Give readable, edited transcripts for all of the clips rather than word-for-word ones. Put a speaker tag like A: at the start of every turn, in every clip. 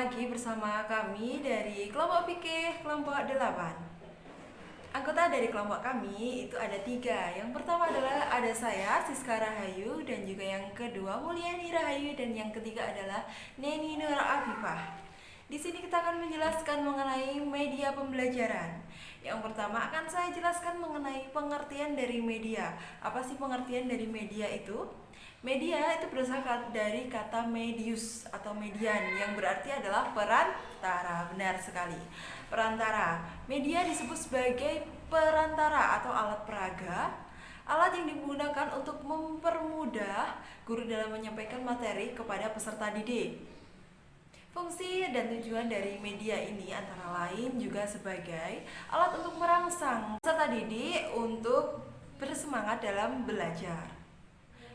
A: lagi bersama kami dari kelompok fikih kelompok 8. Anggota dari kelompok kami itu ada 3. Yang pertama adalah ada saya, Siska Rahayu, dan juga yang kedua Mulyani Rahayu, dan yang ketiga adalah Neni Nur Afifah. Di sini kita akan menjelaskan mengenai media pembelajaran. Yang pertama akan saya jelaskan mengenai pengertian dari media. Apa sih pengertian dari media itu? Media itu berasal dari kata medius atau median yang berarti adalah perantara. Benar sekali. Perantara. Media disebut sebagai perantara atau alat peraga, alat yang digunakan untuk mempermudah guru dalam menyampaikan materi kepada peserta didik. Fungsi dan tujuan dari media ini antara lain juga sebagai alat untuk merangsang peserta didik untuk bersemangat dalam belajar.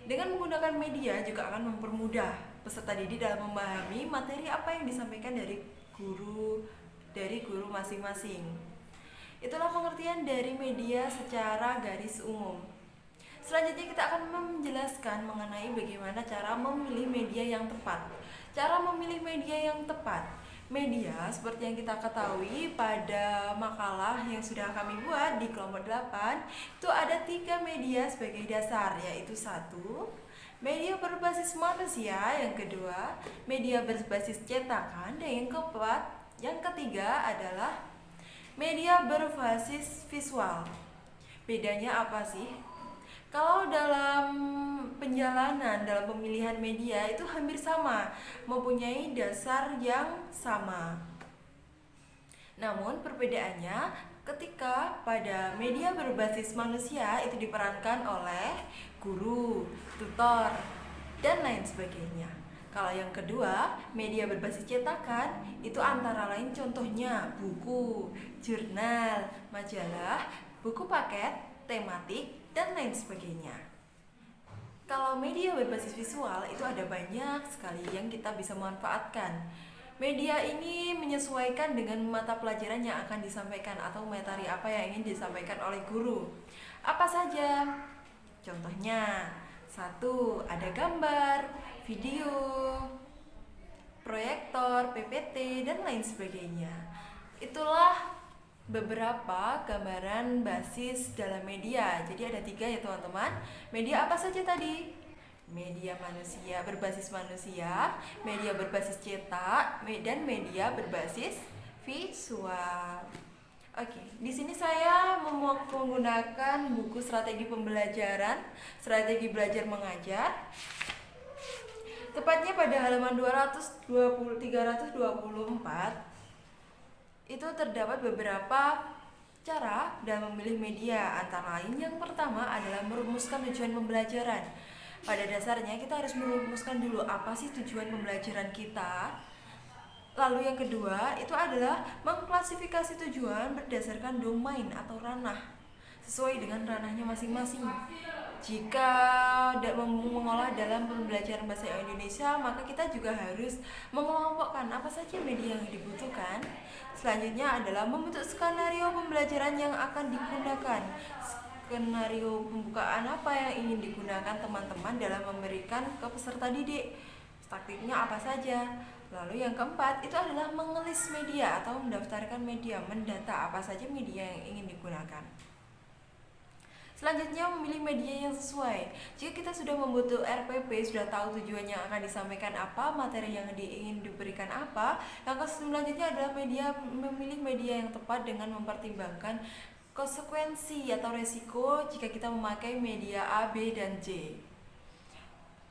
A: Dengan menggunakan media juga akan mempermudah peserta didik dalam memahami materi apa yang disampaikan dari guru masing-masing. Itulah pengertian dari media secara garis umum. Selanjutnya kita akan menjelaskan mengenai bagaimana cara memilih media yang tepat. Cara memilih media yang tepat. Media seperti yang kita ketahui pada makalah yang sudah kami buat di kelompok 8, itu ada 3 media sebagai dasar, yaitu 1, media berbasis manusia, yang kedua, media berbasis cetakan, dan yang ketiga adalah media berbasis visual. Bedanya apa sih? Kalau dalam penjalanan, dalam pemilihan media itu hampir sama, mempunyai dasar yang sama. Namun perbedaannya ketika pada media berbasis manusia itu diperankan oleh guru, tutor, dan lain sebagainya. Kalau yang kedua, media berbasis cetakan itu antara lain contohnya buku, jurnal, majalah, buku paket, tematik, dan lain sebagainya. Kalau media berbasis visual itu ada banyak sekali yang kita bisa manfaatkan. Media ini menyesuaikan dengan mata pelajaran yang akan disampaikan atau materi apa yang ingin disampaikan oleh guru. Apa saja? Contohnya, 1. Ada gambar, video, proyektor, PPT, dan lain sebagainya. Itulah beberapa gambaran basis dalam media. Jadi ada 3 ya teman-teman. Media apa saja tadi? Media manusia, berbasis manusia, media berbasis cetak, dan media berbasis visual. Oke, di sini saya menggunakan buku strategi pembelajaran, strategi belajar mengajar. Tepatnya pada halaman 324 itu terdapat beberapa cara dalam memilih media. Antara lain yang pertama adalah merumuskan tujuan pembelajaran. Pada dasarnya kita harus merumuskan dulu apa sih tujuan pembelajaran kita. Lalu yang kedua itu adalah mengklasifikasi tujuan berdasarkan domain atau ranah sesuai dengan ranahnya masing-masing. Jika mengolah dalam pembelajaran bahasa Indonesia, maka kita juga harus mengelompokkan apa saja media yang dibutuhkan. Selanjutnya adalah membentuk skenario pembelajaran yang akan digunakan. Skenario pembukaan apa yang ingin digunakan teman-teman dalam memberikan ke peserta didik. Taktiknya apa saja. Lalu yang keempat itu adalah mengelis media atau mendaftarkan media, mendata apa saja media yang ingin digunakan. Selanjutnya memilih media yang sesuai. Jika kita sudah membuat RPP, sudah tahu tujuan yang akan disampaikan apa, materi yang ingin diberikan apa, langkah selanjutnya adalah memilih media yang tepat dengan mempertimbangkan konsekuensi atau resiko jika kita memakai media A, B, dan C.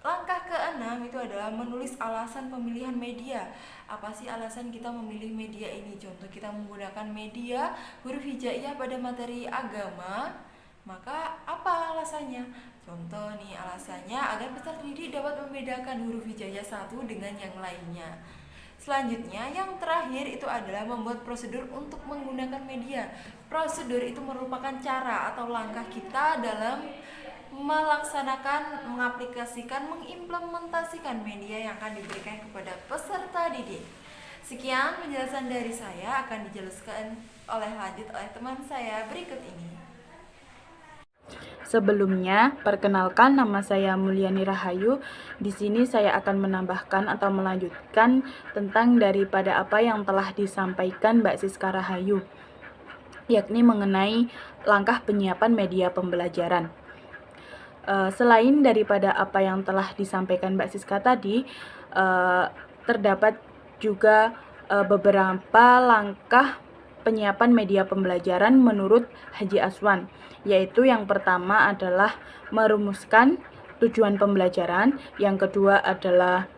A: Langkah ke-6 itu adalah menulis alasan pemilihan media. Apa sih alasan kita memilih media ini? Contoh kita menggunakan media huruf hijaiyah pada materi agama, maka apa alasannya? Contoh nih alasannya agar peserta didik dapat membedakan huruf hijaiyah satu dengan yang lainnya. Selanjutnya yang terakhir itu adalah membuat prosedur untuk menggunakan media. Prosedur itu merupakan cara atau langkah kita dalam melaksanakan, mengaplikasikan, mengimplementasikan media yang akan diberikan kepada peserta didik. Sekian penjelasan dari saya, akan dijelaskan oleh teman saya berikut ini.
B: Sebelumnya, perkenalkan nama saya Mulyani Rahayu. Di sini saya akan menambahkan atau melanjutkan tentang daripada apa yang telah disampaikan Mbak Siska Rahayu, yakni mengenai langkah penyiapan media pembelajaran. Selain daripada apa yang telah disampaikan Mbak Siska tadi, terdapat juga beberapa langkah penyiapan media pembelajaran menurut Haji Aswan, yaitu yang pertama adalah merumuskan tujuan pembelajaran, yang kedua adalah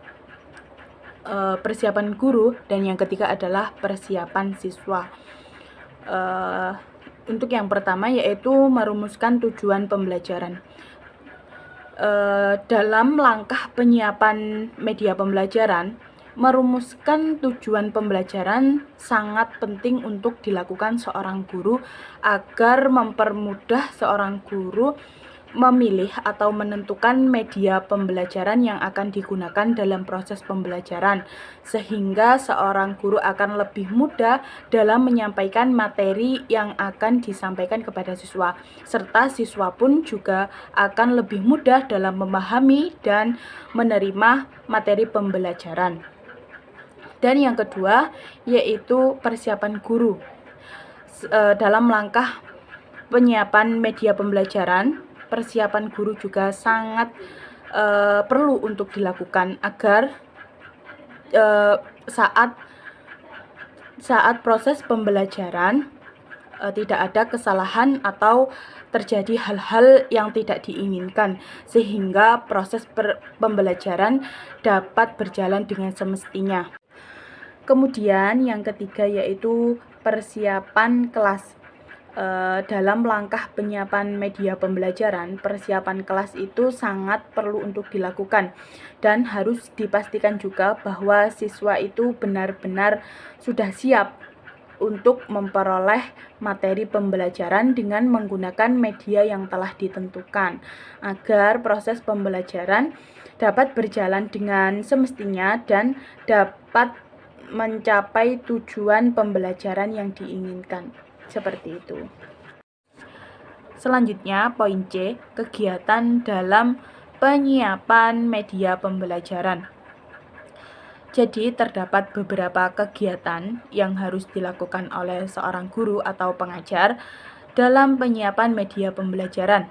B: persiapan guru, dan yang ketiga adalah persiapan siswa. Untuk yang pertama yaitu merumuskan tujuan pembelajaran. Dalam langkah penyiapan media pembelajaran, merumuskan tujuan pembelajaran sangat penting untuk dilakukan seorang guru agar mempermudah seorang guru memilih atau menentukan media pembelajaran yang akan digunakan dalam proses pembelajaran, sehingga seorang guru akan lebih mudah dalam menyampaikan materi yang akan disampaikan kepada siswa, serta siswa pun juga akan lebih mudah dalam memahami dan menerima materi pembelajaran. Dan yang kedua yaitu persiapan guru. Dalam langkah penyiapan media pembelajaran, persiapan guru juga sangat perlu untuk dilakukan agar saat proses pembelajaran tidak ada kesalahan atau terjadi hal-hal yang tidak diinginkan, sehingga proses pembelajaran dapat berjalan dengan semestinya. Kemudian yang ketiga yaitu persiapan kelas. Dalam langkah penyiapan media pembelajaran, persiapan kelas itu sangat perlu untuk dilakukan, dan harus dipastikan juga bahwa siswa itu benar-benar sudah siap untuk memperoleh materi pembelajaran dengan menggunakan media yang telah ditentukan, agar proses pembelajaran dapat berjalan dengan semestinya dan dapat mencapai tujuan pembelajaran yang diinginkan. Seperti itu. Selanjutnya, poin C, kegiatan dalam penyiapan media pembelajaran. Jadi, terdapat beberapa kegiatan yang harus dilakukan oleh seorang guru atau pengajar dalam penyiapan media pembelajaran.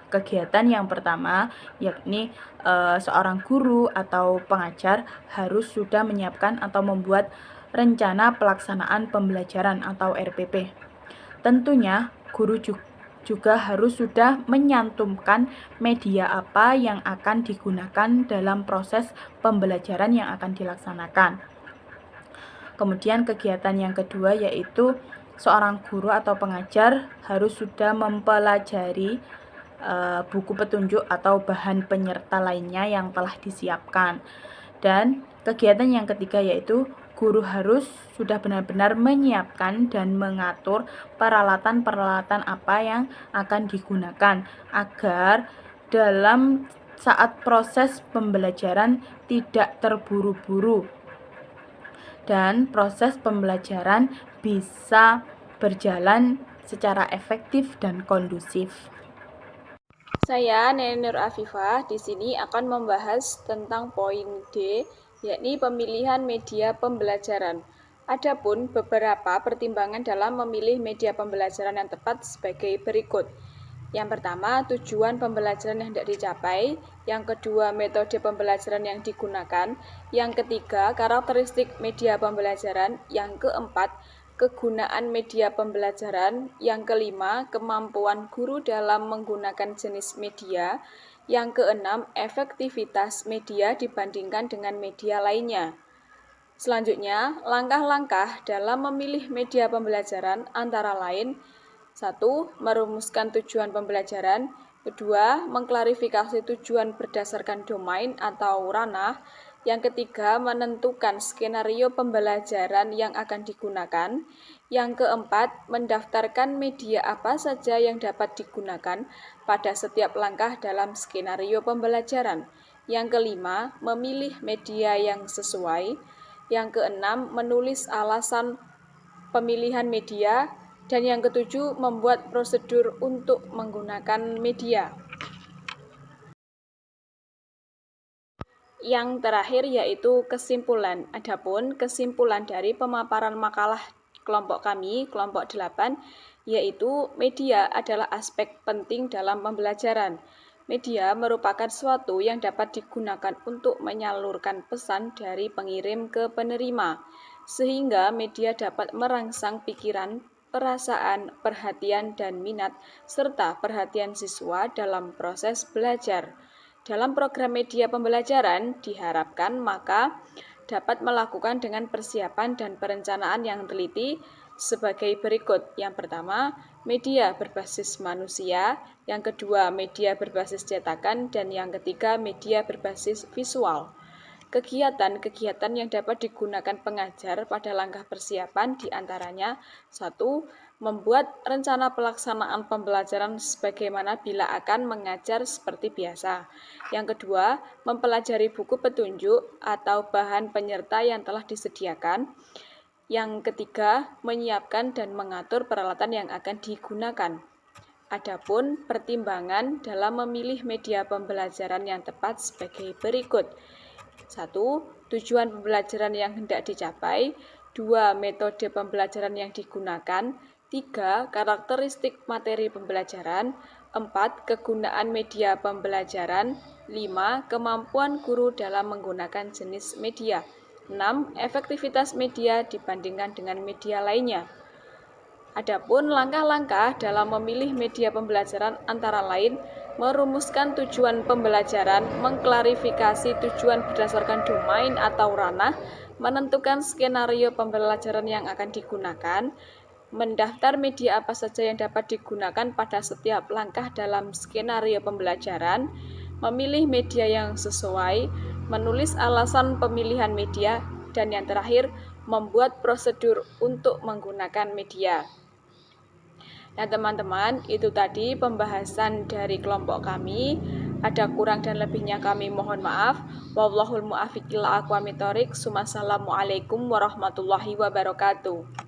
B: Kegiatan yang pertama yakni seorang guru atau pengajar harus sudah menyiapkan atau membuat rencana pelaksanaan pembelajaran atau RPP. Tentunya guru juga harus sudah menyantumkan media apa yang akan digunakan dalam proses pembelajaran yang akan dilaksanakan. Kemudian kegiatan yang kedua yaitu seorang guru atau pengajar harus sudah mempelajari buku petunjuk atau bahan penyerta lainnya yang telah disiapkan. Dan kegiatan yang ketiga yaitu guru harus sudah benar-benar menyiapkan dan mengatur peralatan-peralatan apa yang akan digunakan agar dalam saat proses pembelajaran tidak terburu-buru dan proses pembelajaran bisa berjalan secara efektif dan kondusif.
C: Saya Nenur Afifah di sini akan membahas tentang poin D, yakni pemilihan media pembelajaran. Adapun beberapa pertimbangan dalam memilih media pembelajaran yang tepat sebagai berikut. Yang pertama, tujuan pembelajaran yang hendak dicapai. Yang kedua, metode pembelajaran yang digunakan. Yang ketiga, karakteristik media pembelajaran. Yang keempat, kegunaan media pembelajaran. Yang kelima, kemampuan guru dalam menggunakan jenis media. Yang keenam, efektivitas media dibandingkan dengan media lainnya. Selanjutnya, langkah-langkah dalam memilih media pembelajaran antara lain: 1. Merumuskan tujuan pembelajaran. 2. Mengklarifikasi tujuan berdasarkan domain atau ranah. Yang ketiga, menentukan skenario pembelajaran yang akan digunakan. Yang keempat, mendaftarkan media apa saja yang dapat digunakan pada setiap langkah dalam skenario pembelajaran. Yang kelima, memilih media yang sesuai. Yang keenam, menulis alasan pemilihan media. Dan yang ketujuh, membuat prosedur untuk menggunakan media. Yang terakhir yaitu kesimpulan. Adapun kesimpulan dari pemaparan makalah kelompok kami, kelompok 8, yaitu media adalah aspek penting dalam pembelajaran. Media merupakan suatu yang dapat digunakan untuk menyalurkan pesan dari pengirim ke penerima, sehingga media dapat merangsang pikiran, perasaan, perhatian, dan minat, serta perhatian siswa dalam proses belajar. Dalam program media pembelajaran diharapkan maka dapat melakukan dengan persiapan dan perencanaan yang teliti sebagai berikut. Yang pertama, media berbasis manusia, yang kedua, media berbasis cetakan, dan yang ketiga, media berbasis visual. Kegiatan-kegiatan yang dapat digunakan pengajar pada langkah persiapan diantaranya 1. Membuat rencana pelaksanaan pembelajaran sebagaimana bila akan mengajar seperti biasa. Yang kedua, mempelajari buku petunjuk atau bahan penyerta yang telah disediakan. Yang ketiga, menyiapkan dan mengatur peralatan yang akan digunakan. Adapun pertimbangan dalam memilih media pembelajaran yang tepat sebagai berikut. 1. Tujuan pembelajaran yang hendak dicapai. 2. Metode pembelajaran yang digunakan. 3. Karakteristik materi pembelajaran. 4. Kegunaan media pembelajaran. 5. Kemampuan guru dalam menggunakan jenis media. 6. Efektivitas media dibandingkan dengan media lainnya. Adapun langkah-langkah dalam memilih media pembelajaran antara lain merumuskan tujuan pembelajaran, mengklarifikasi tujuan berdasarkan domain atau ranah, menentukan skenario pembelajaran yang akan digunakan, mendaftar media apa saja yang dapat digunakan pada setiap langkah dalam skenario pembelajaran, memilih media yang sesuai, menulis alasan pemilihan media, dan yang terakhir, membuat prosedur untuk menggunakan media. Nah teman-teman, itu tadi pembahasan dari kelompok kami. Ada kurang dan lebihnya kami mohon maaf. Wallahul muwaffiq ila aqwamit thoriq. Assalamualaikum warahmatullahi wabarakatuh.